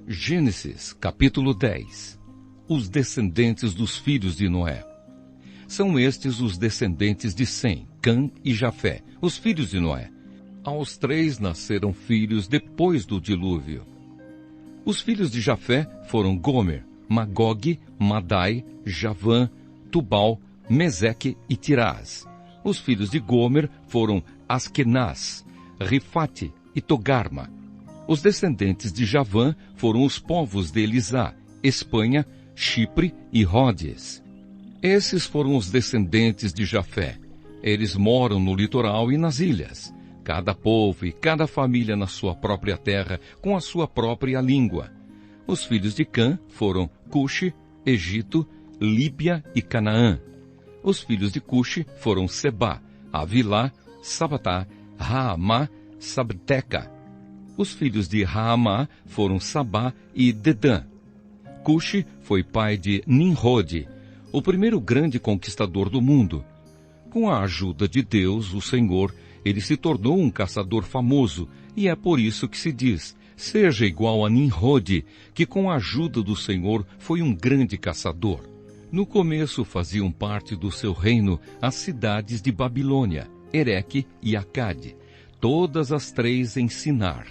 Gênesis, capítulo 10. Os descendentes dos filhos de Noé. São estes os descendentes de Sem, Cã e Jafé, os filhos de Noé. Aos 3 nasceram filhos depois do dilúvio. Os filhos de Jafé foram Gomer, Magog, Madai, Javã, Tubal, Meseque e Tirás. Os filhos de Gomer foram Askenaz, Rifate e Togarma. Os descendentes de Javã foram os povos de Elisá, Espanha, Chipre e Rhodes. Esses foram os descendentes de Jafé. Eles moram no litoral e nas ilhas. Cada povo e cada família na sua própria terra, com a sua própria língua. Os filhos de Cã foram Cuxi, Egito, Líbia e Canaã. Os filhos de Cuxi foram Sebá, Avilá, Sabatá, Raamá, Sabteca. Os filhos de Raamá foram Sabá e Dedã. Cuxi foi pai de Nimrode, o primeiro grande conquistador do mundo. Com a ajuda de Deus, o Senhor, ele se tornou um caçador famoso, e é por isso que se diz, seja igual a Nimrode, que com a ajuda do Senhor foi um grande caçador. No começo faziam parte do seu reino as cidades de Babilônia, Ereque e Acade, todas as 3 em Sinar.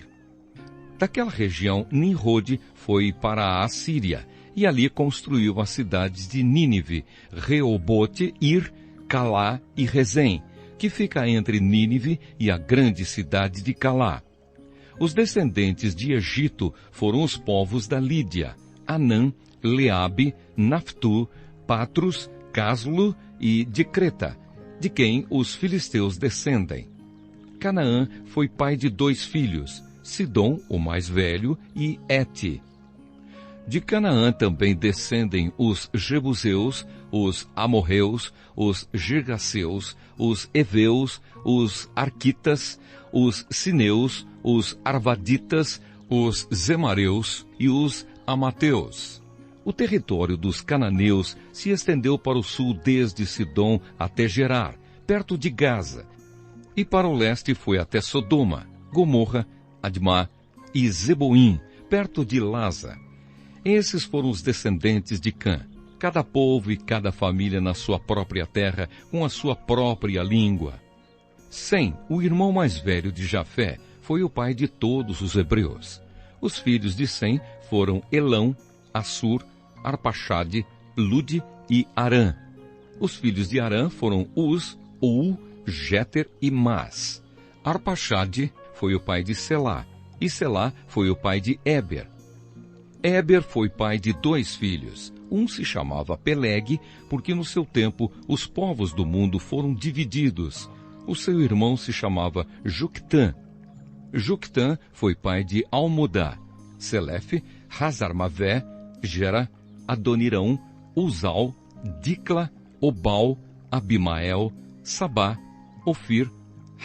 Daquela região, Nimrode foi para a Assíria, e ali construiu as cidades de Nínive, Reobote, Ir, Calá e Rezém, que fica entre Nínive e a grande cidade de Calá. Os descendentes de Egito foram os povos da Lídia, Anã, Leabe, Naftu, Patros, Caslu e de Creta, de quem os filisteus descendem. Canaã foi pai de 2 filhos, Sidom, o mais velho, e Ete. De Canaã também descendem os Jebuseus, os Amorreus, os Girgaceus, os Eveus, os Arquitas, os Sineus, os Arvaditas, os Zemareus e os Amateus. O território dos cananeus se estendeu para o sul desde Sidom até Gerar, perto de Gaza, e para o leste foi até Sodoma, Gomorra, Admá e Zeboim, perto de Laza. Esses foram os descendentes de Cã, cada povo e cada família na sua própria terra, com a sua própria língua. Sem, o irmão mais velho de Jafé, foi o pai de todos os hebreus. Os filhos de Sem foram Elão, Assur, Arpaxade, Lude e Arã. Os filhos de Arã foram Uz, Ul, Jéter e Mas. Arpaxade foi o pai de Selá, e Selá foi o pai de Éber. Éber foi pai de 2 filhos. Um se chamava Peleg, porque no seu tempo os povos do mundo foram divididos. O seu irmão se chamava Juctã. Juctã foi pai de Almodá, Selefe, Hazarmavé, Gera, Adonirão, Uzal, Dicla, Obal, Abimael, Sabá, Ofir,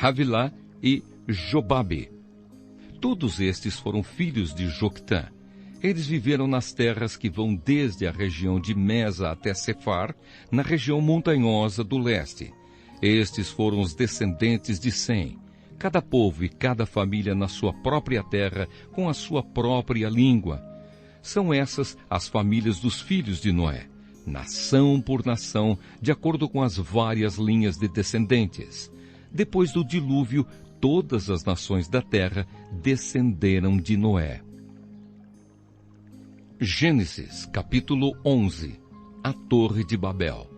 Havilá e Jobabe. Todos estes foram filhos de Joctã. Eles viveram nas terras que vão desde a região de Mesa até Sefar, na região montanhosa do leste. Estes foram os descendentes de Sem, cada povo e cada família na sua própria terra, com a sua própria língua. São essas as famílias dos filhos de Noé, nação por nação, de acordo com as várias linhas de descendentes. Depois do dilúvio, todas as nações da terra descenderam de Noé. Gênesis, capítulo 11. A Torre de Babel.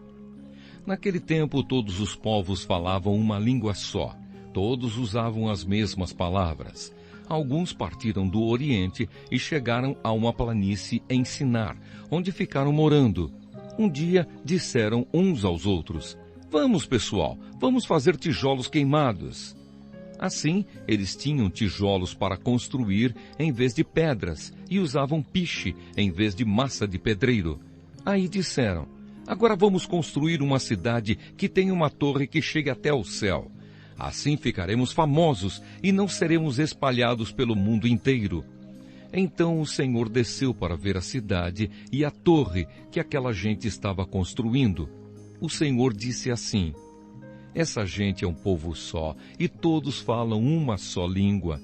Naquele tempo, todos os povos falavam uma língua só. Todos usavam as mesmas palavras. Alguns partiram do Oriente e chegaram a uma planície em Sinar, onde ficaram morando. Um dia disseram uns aos outros: "Vamos, pessoal, vamos fazer tijolos queimados." Assim, eles tinham tijolos para construir em vez de pedras e usavam piche em vez de massa de pedreiro. Aí disseram: "Agora vamos construir uma cidade que tenha uma torre que chegue até o céu. Assim ficaremos famosos e não seremos espalhados pelo mundo inteiro." Então o Senhor desceu para ver a cidade e a torre que aquela gente estava construindo. O Senhor disse assim: "Essa gente é um povo só, e todos falam uma só língua.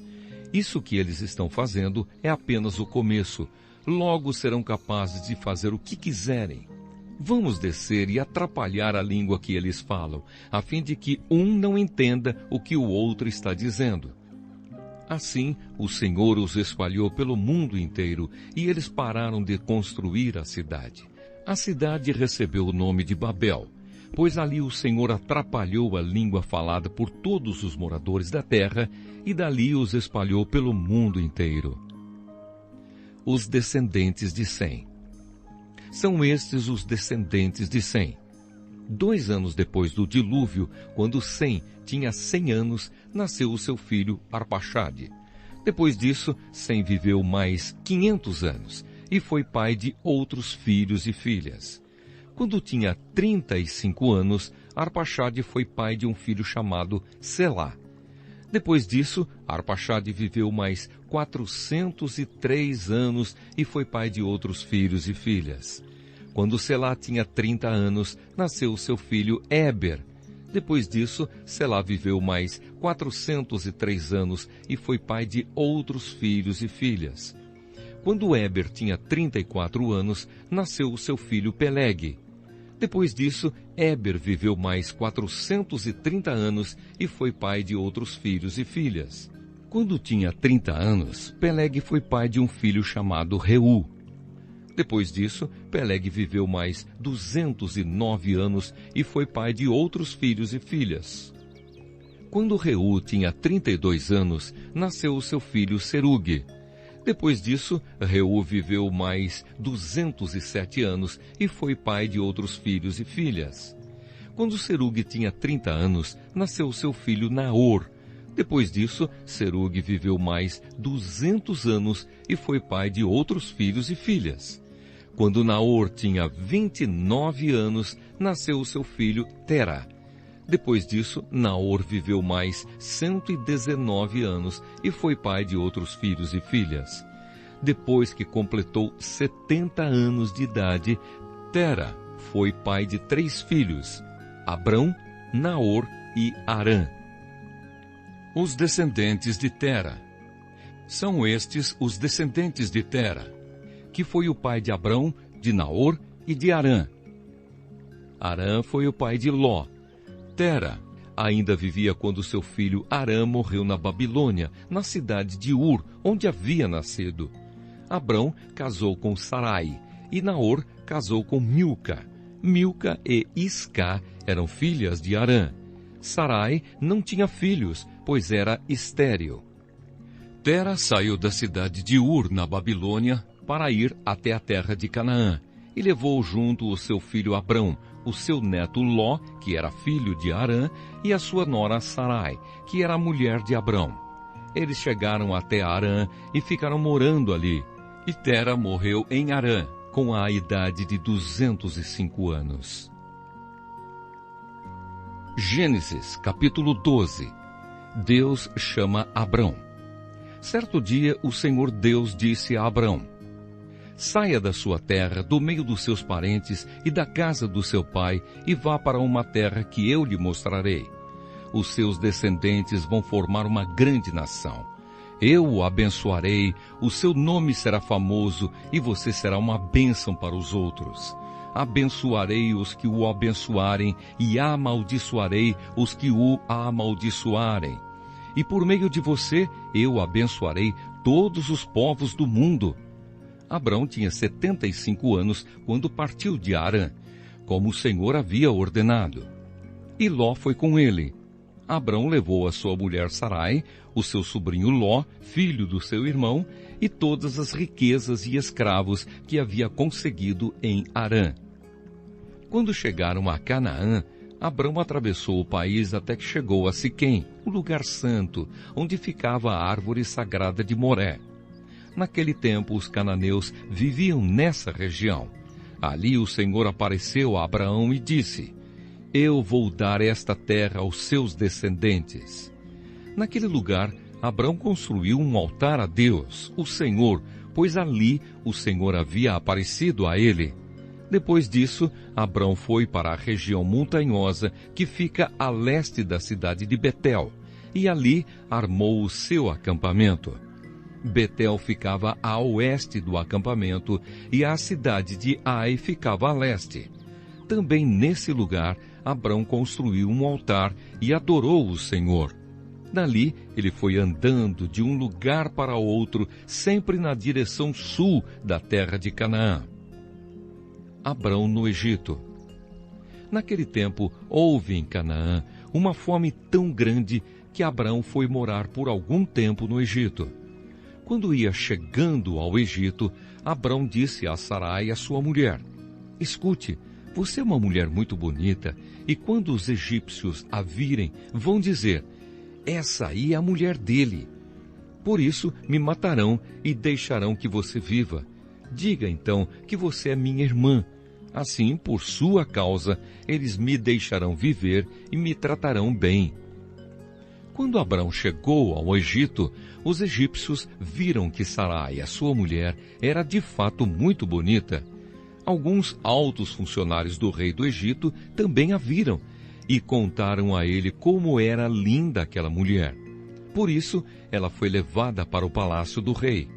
Isso que eles estão fazendo é apenas o começo. Logo serão capazes de fazer o que quiserem. Vamos descer e atrapalhar a língua que eles falam, a fim de que um não entenda o que o outro está dizendo. Assim, o Senhor os espalhou pelo mundo inteiro e eles pararam de construir a cidade. A cidade recebeu o nome de Babel, pois ali o Senhor atrapalhou a língua falada por todos os moradores da terra e dali os espalhou pelo mundo inteiro. Os descendentes de Sem. São estes os descendentes de Sem. 2 anos depois do dilúvio, quando Sem tinha 100 anos, nasceu o seu filho Arpaxade. Depois disso, Sem viveu mais 500 anos e foi pai de outros filhos e filhas. Quando tinha 35 anos, Arpaxade foi pai de um filho chamado Selá. Depois disso, Arpaxade viveu mais 403 anos e foi pai de outros filhos e filhas. Quando Selá tinha 30 anos, nasceu seu filho Éber. Depois disso, Selá viveu mais 403 anos e foi pai de outros filhos e filhas. Quando Éber tinha 34 anos, nasceu seu filho Peleg. Depois disso, Éber viveu mais 430 anos e foi pai de outros filhos e filhas. Quando tinha 30 anos, Peleg foi pai de um filho chamado Reu. Depois disso, Peleg viveu mais 209 anos e foi pai de outros filhos e filhas. Quando Reu tinha 32 anos, nasceu seu filho Serugue. Depois disso, Reu viveu mais 207 anos e foi pai de outros filhos e filhas. Quando Serugue tinha 30 anos, nasceu seu filho Naor. Depois disso, Serugue viveu mais 200 anos e foi pai de outros filhos e filhas. Quando Naor tinha 29 anos, nasceu seu filho Tera. Depois disso, Naor viveu mais 119 anos e foi pai de outros filhos e filhas. Depois que completou 70 anos de idade, Tera foi pai de 3 filhos, Abrão, Naor e Harã. Os descendentes de Tera. São estes os descendentes de Tera, que foi o pai de Abrão, de Naor e de Harã. Harã foi o pai de Ló. Tera ainda vivia quando seu filho Harã morreu na Babilônia, na cidade de Ur, onde havia nascido. Abrão casou com Sarai, e Naor casou com Milca. Milca e Isca eram filhas de Harã. Sarai não tinha filhos, pois era estéril. Tera saiu da cidade de Ur, na Babilônia, para ir até a terra de Canaã, e levou junto o seu filho Abrão, o seu neto Ló, que era filho de Harã, e a sua nora Sarai, que era a mulher de Abrão. Eles chegaram até Harã e ficaram morando ali. E Tera morreu em Harã, com a idade de 205 anos. Gênesis, capítulo 12. Deus chama Abrão. Certo dia, o Senhor Deus disse a Abrão: saia da sua terra, do meio dos seus parentes e da casa do seu pai, e vá para uma terra que eu lhe mostrarei. Os seus descendentes vão formar uma grande nação. Eu o abençoarei, o seu nome será famoso, e você será uma bênção para os outros. Abençoarei os que o abençoarem, e amaldiçoarei os que o amaldiçoarem. E por meio de você, eu abençoarei todos os povos do mundo. Abrão tinha 75 anos quando partiu de Harã, como o Senhor havia ordenado. E Ló foi com ele. Abrão levou a sua mulher Sarai, o seu sobrinho Ló, filho do seu irmão, e todas as riquezas e escravos que havia conseguido em Harã. Quando chegaram a Canaã, Abrão atravessou o país até que chegou a Siquém, o lugar santo, onde ficava a árvore sagrada de Moré. Naquele tempo, os cananeus viviam nessa região. Ali o Senhor apareceu a Abraão e disse: eu vou dar esta terra aos seus descendentes. Naquele lugar, Abrão construiu um altar a Deus, o Senhor, pois ali o Senhor havia aparecido a ele. Depois disso, Abrão foi para a região montanhosa que fica a leste da cidade de Betel, e ali armou o seu acampamento. Betel ficava a oeste do acampamento e a cidade de Ai ficava a leste. Também nesse lugar, Abrão construiu um altar e adorou o Senhor. Dali, ele foi andando de um lugar para outro, sempre na direção sul da terra de Canaã. Abrão no Egito. Naquele tempo, houve em Canaã uma fome tão grande que Abrão foi morar por algum tempo no Egito. Quando ia chegando ao Egito, Abrão disse a Sarai, a sua mulher: escute, você é uma mulher muito bonita, e quando os egípcios a virem, vão dizer: essa aí é a mulher dele. Por isso me matarão e deixarão que você viva. Diga então que você é minha irmã. Assim, por sua causa, eles me deixarão viver e me tratarão bem. Quando Abrão chegou ao Egito, os egípcios viram que Sarai, a sua mulher, era de fato muito bonita. Alguns altos funcionários do rei do Egito também a viram e contaram a ele como era linda aquela mulher. Por isso, ela foi levada para o palácio do rei.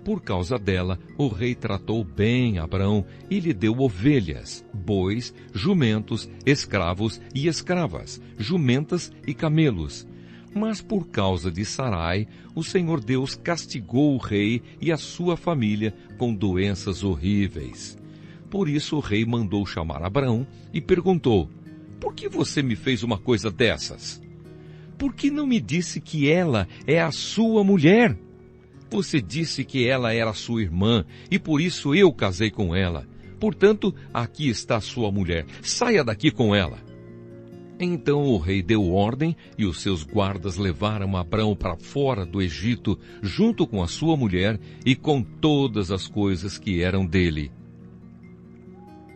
Por causa dela, o rei tratou bem Abrão e lhe deu ovelhas, bois, jumentos, escravos e escravas, jumentas e camelos. Mas por causa de Sarai, o Senhor Deus castigou o rei e a sua família com doenças horríveis. Por isso o rei mandou chamar Abrão e perguntou: por que você me fez uma coisa dessas? Por que não me disse que ela é a sua mulher? Você disse que ela era sua irmã, e por isso eu casei com ela. Portanto, aqui está a sua mulher. Saia daqui com ela. Então o rei deu ordem, e os seus guardas levaram Abrão para fora do Egito, junto com a sua mulher e com todas as coisas que eram dele.